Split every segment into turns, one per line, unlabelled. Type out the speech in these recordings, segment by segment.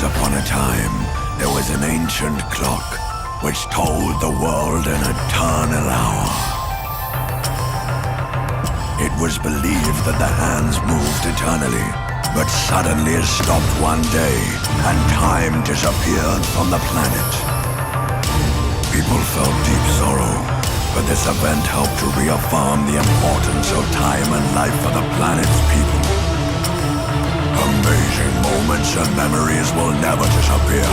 Once upon a time, there was an ancient clock which told the world an eternal hour. It was believed that the hands moved eternally, but suddenly it stopped one day and time disappeared from the planet. People felt deep sorrow, but this event helped to reaffirm the importance of time and life for the planet's people. Amazing moments and memories will never disappear,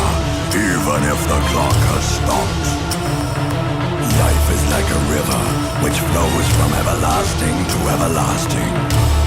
even if the clock has stopped. Life is like a river which flows from everlasting to everlasting.